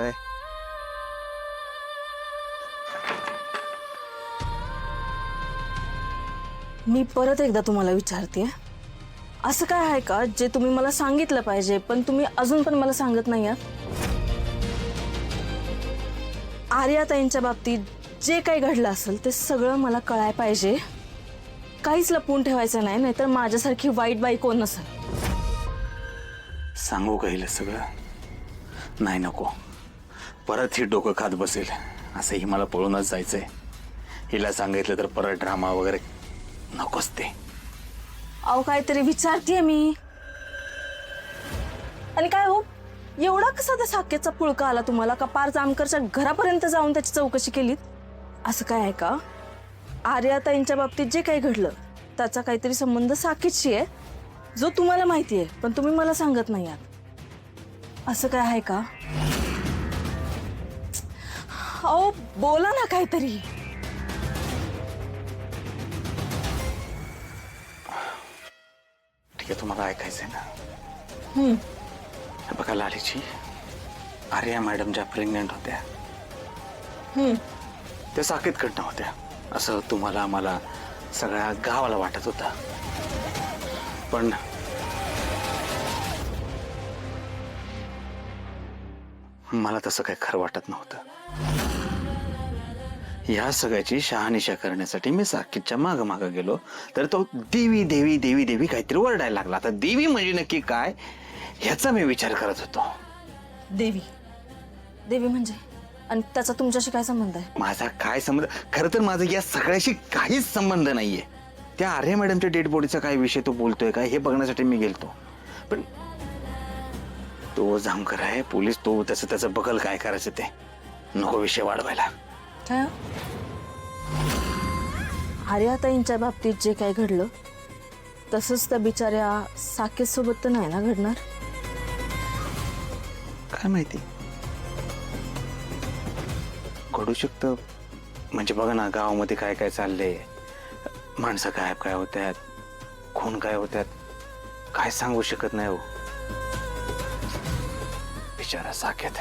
काय? मी परत एकदा तुम्हाला विचारते, असं काय आहे का जे तुम्ही मला सांगितलं पाहिजे पण तुम्ही अजून पण मला सांगत नाही आहात? आर्याताईंच्या बाबतीत जे काही घडलं असेल ते सगळं मला कळायला पाहिजे. काहीच लपवून ठेवायचं नाही, नाहीतर माझ्यासारखी वाईट बाई कोण नसेल. सांगू का हिला सगळं? नाही, नको. परत ही डोकं खात बसेल. असंही मला पळूनच जायचंय. हिला सांगितलं तर परत ड्रामा वगैरे नकोच ते. अहो काहीतरी विचारतेय मी. आणि काय हो, एवढा कसा त्या साकेतचा पुळका आला तुम्हाला का पार जामकरच्या घरापर्यंत जाऊन त्याची चौकशी केलीत? असं काय आहे का आर्याताईंच्या बाबतीत जे काही घडलं त्याचा काहीतरी संबंध साकेतशी आहे जो तुम्हाला माहिती आहे पण तुम्ही मला सांगत नाही आहात? असं काय आहे का? अहो बोला ना काहीतरी. ठीक आहे, तुम्हाला ऐकायचंय ना? हम्म. हे बघा, लालीची आर्या मॅडम ज्या प्रेग्नेंट होत्या त्या साकेतकडनं होत्या असं तुम्हाला मला सगळ्या गावाला वाटत होतं. पण मला तसं काही खरं वाटत नव्हतं. या सगळ्याची शहानिशा करण्यासाठी मी साकेतच्या मागं मागं गेलो तर तो देवी देवी देवी देवी काहीतरी ओरडायला लागला. आता देवी म्हणजे नक्की काय ह्याचा मी विचार करत होतो. देवी देवी म्हणजे? आणि त्याचा तुमच्याशी काय संबंध आहे? माझा काय संबंध? खरं तर माझा या सगळ्याशी काहीच संबंध नाहीये. त्या आर्या मॅडमच्या डेड बॉडीचा काय विषय तो बोलतोय का हे बघण्यासाठी मी गेलतो. पण तो जामकर आहे पोलीस, तो त्याचं बघल काय करायचं ते. नको विषय वाढवायला. काय? आर्याताईंच्या बाबतीत जे काही घडलं तसंच त्या बिचाऱ्या साकेत सोबत तर नाही ना घडणार? काय माहिती, घडू शकतं. म्हणजे बघा ना, गावामध्ये काय काय चाललंय, माणसं काय होत्यात, खून काय होत्यात, काय सांगू शकत नाही हो. बिचारा साकेत.